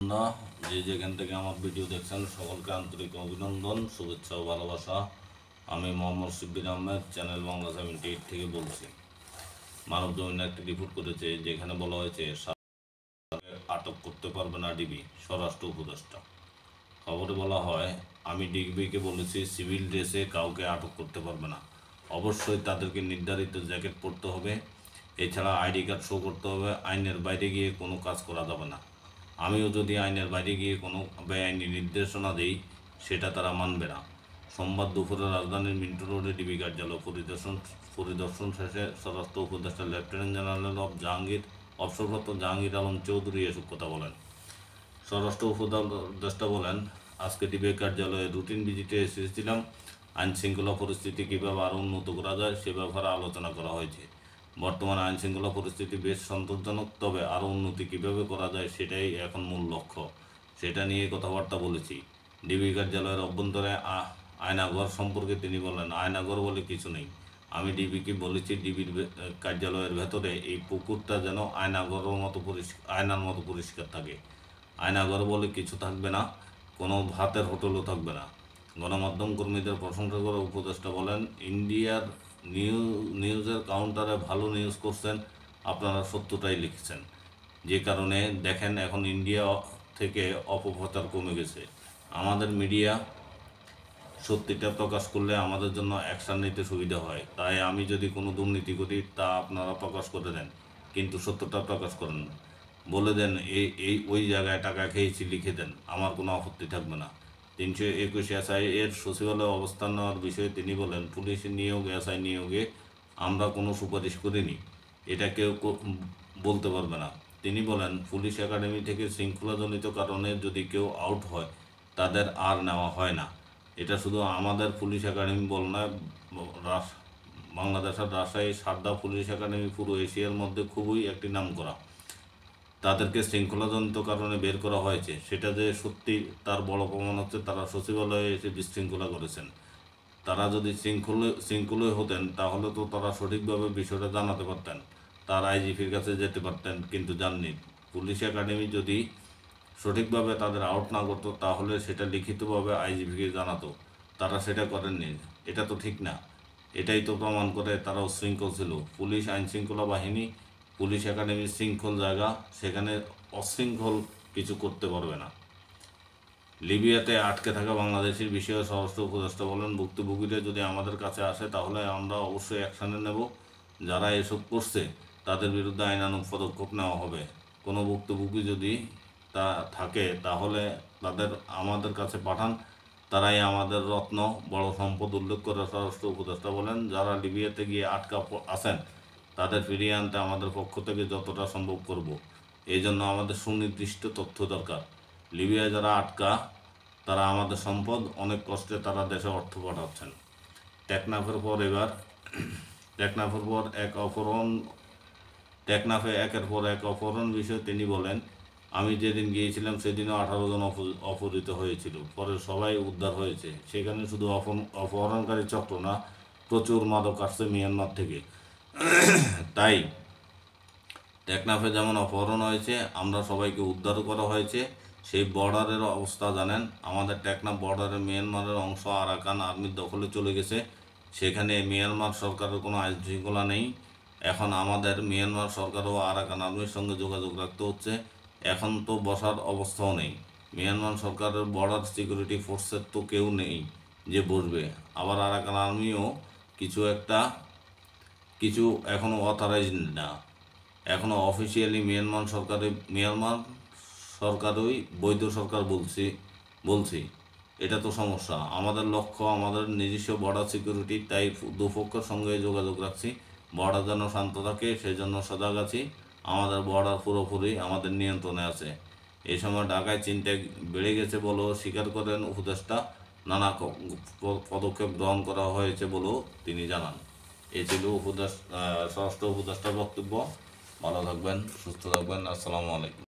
বন্ধুরা, যে যেখান থেকে আমার ভিডিও দেখছেন সকলকে আন্তরিক অভিনন্দন, শুভেচ্ছা ও ভালোবাসা। আমি মোহাম্মদ শিব্বির আহমেদ, চ্যানেল বাংলা 78 থেকে বলছি। মানব জমিন একটি রিপোর্ট করেছে, যেখানে বলা হয়েছে আটক করতে পারবে না ডিবি, স্বরাষ্ট্র উপদেষ্টা। খবরে বলা হয়, আমি ডিবিকে বলেছি সিভিল ড্রেসে কাউকে আটক করতে পারবে না। অবশ্যই তাদেরকে নির্ধারিত জ্যাকেট পরতে হবে, এছাড়া আইডি কার্ড শো করতে হবে। আইনের বাইরে গিয়ে কোনো কাজ করা যাবে না। আমিও যদি আইনের বাইরে গিয়ে কোনো বেআইনি নির্দেশনা দিই, সেটা তারা মানবে না। সোমবার দুপুরে রাজধানীর মিন্টু রোডে ডিবি কার্যালয় পরিদর্শন শেষে স্বরাষ্ট্র উপদেষ্টা লেফটেন্যান্ট জেনারেল অবসরপ্রাপ্ত জাহাঙ্গীর আলম চৌধুরী এসব কথা বলেন। স্বরাষ্ট্র উপদেষ্টা বলেন, আজকে ডিবি কার্যালয়ে রুটিন ভিজিটে এসেছিলাম। আইন শৃঙ্খলা পরিস্থিতি কীভাবে আরও উন্নত করা যায় সে ব্যাপারে আলোচনা করা হয়েছে। বর্তমানে আইন শৃঙ্খলা পরিস্থিতি বেশ সন্তোষজনক, তবে আরও উন্নতি কীভাবে করা যায় সেটাই এখন মূল লক্ষ্য। সেটা নিয়ে কথাবার্তা বলেছি। ডিবি কার্যালয়ের অভ্যন্তরে আয়নাঘর সম্পর্কে তিনি বলেন, আয়নাঘর বলে কিছু নেই। আমি ডিবিকে বলেছি ডিবির কার্যালয়ের ভেতরে এই পুকুরটা যেন আয়নার মতো পরিষ্কার থাকে। আয়নাঘর বলে কিছু থাকবে না, কোনো ভাতের হোটেলও থাকবে না। গণমাধ্যম কর্মীদের প্রশংসা করে উপদেষ্টা বলেন, ইন্ডিয়ার নিউজের কাউন্টারে ভালো নিউজ করছেন, আপনারা সত্যটাই লিখছেন। যে কারণে দেখেন এখন ইন্ডিয়া থেকে অপপ্রচার কমে গেছে। আমাদের মিডিয়া সত্যিটা প্রকাশ করলে আমাদের জন্য অ্যাকশান নিতে সুবিধা হয়। তাই আমি যদি কোনো দুর্নীতি করি তা আপনারা প্রকাশ করে দেন, কিন্তু সত্যটা প্রকাশ করেন। বলে দেন ওই জায়গায় টাকা খেয়েছি, লিখে দেন, আমার কোনো আপত্তি থাকবে না। 321 SI এর সচিবালয়ে অবস্থান নেওয়ার বিষয়ে তিনি বলেন, পুলিশ নিয়োগ SI নিয়োগে আমরা কোনো সুপারিশ করিনি, এটা কেউ বলতে পারবে না। তিনি বলেন, পুলিশ একাডেমি থেকে শৃঙ্খলাজনিত কারণে যদি কেউ আউট হয় তাদের আর নেওয়া হয় না। এটা শুধু আমাদের পুলিশ একাডেমি বল নয়, বাংলাদেশের রাজশাহী সারদা পুলিশ একাডেমি পুরো এশিয়ার মধ্যে খুবই একটি নামকরা। তাদেরকে শৃঙ্খলাজনিত কারণে বের করা হয়েছে, সেটা যে সত্যি তার বড় প্রমাণ হচ্ছে তারা সচিবালয়ে এসে বিশৃঙ্খলা করেছেন। তারা যদি শৃঙ্খলই হতেন তাহলে তো তারা সঠিকভাবে বিষয়টা জানাতে পারতেন, তার আইজিপির কাছে যেতে পারতেন, কিন্তু জাননি। পুলিশ একাডেমি যদি সঠিকভাবে তাদের আউট না করতো তাহলে সেটা লিখিতভাবে আইজিপিকে জানাতো, তারা সেটা করেননি। এটা তো ঠিক না। এটাই তো প্রমাণ করে তারা উশৃঙ্খল ছিল। পুলিশ আইনশৃঙ্খলা বাহিনী, পুলিশ একাডেমি শৃঙ্খল জায়গা, সেখানে অশৃঙ্খল কিছু করতে পারবে না। লিবিয়াতে আটকে থাকা বাংলাদেশের বিষয়ে স্বরাষ্ট্র উপদেষ্টা বলেন, ভুক্তভোগীরা যদি আমাদের কাছে আসে তাহলে আমরা অবশ্যই অ্যাকশানে নেব। যারা এসব করছে তাদের বিরুদ্ধে আইনানুগ পদক্ষেপ নেওয়া হবে। কোনো ভুক্তভোগী যদি তা থাকে তাহলে তাদের আমাদের কাছে পাঠান, তারাই আমাদের রত্ন, বড় সম্পদ। উল্লেখ করে স্বরাষ্ট্র উপদেষ্টা বলেন, যারা লিবিয়াতে গিয়ে আটকা আছেন তাদের ফিরিয়ে আনতে আমাদের পক্ষ থেকে যতটা সম্ভব করব। এই জন্য আমাদের সুনির্দিষ্ট তথ্য দরকার। লিবিয়ায় যারা আটকা তারা আমাদের সম্পদ, অনেক কষ্টে তারা দেশে অর্থ পাঠাচ্ছেন। টেকনাফের একের পর এক অপহরণ বিষয়ে তিনি বলেন, আমি যেদিন গিয়েছিলাম সেদিনও 18 জন অপহৃত হয়েছিল, পরে সবাই উদ্ধার হয়েছে। সেখানে শুধু অপহরণকারী চক্র না, প্রচুর মাদক আসছে মিয়ানমার থেকে। তাই টেকনাফে যেমন অপহরণ হয়েছে, আমরা সবাইকে উদ্ধারও করা হয়েছে। সেই বর্ডারের অবস্থা জানেন, আমাদের টেকনাফ বর্ডারের মিয়ানমারের অংশ আরাকান আর্মির দখলে চলে গেছে। সেখানে মিয়ানমার সরকারের কোনো আইন শৃঙ্খলা নেই। এখন আমাদের মিয়ানমার সরকার ও আরাকান আর্মির সঙ্গে যোগাযোগ রাখতে হচ্ছে। এখন তো বসার অবস্থাও নেই। মিয়ানমার সরকারের বর্ডার সিকিউরিটি ফোর্সের তো কেউ নেই যে বসবে। আবার আরাকান আর্মিও কিছু এখনও অথরাইজড না, এখনও অফিসিয়ালি মিয়ানমার সরকারই বৈধ সরকার বলছি। এটা তো সমস্যা। আমাদের লক্ষ্য আমাদের নিজস্ব বর্ডার সিকিউরিটি, তাই দুপক্ষের সঙ্গে যোগাযোগ রাখছি। বর্ডার যেন শান্ত থাকে সেই জন্য সজাগ আছি। আমাদের বর্ডার পুরোপুরি আমাদের নিয়ন্ত্রণে আছে। এই সময় ঢাকায় চিন্তা বেড়ে গেছে বলেও স্বীকার করেন উপদেষ্টা। নানা পদক্ষেপ গ্রহণ করা হয়েছে বলেও তিনি জানান। এই ছিল স্বরাষ্ট্র উপদেষ্টার বক্তব্য। ভালো থাকবেন, সুস্থ থাকবেন। আসসালামু আলাইকুম।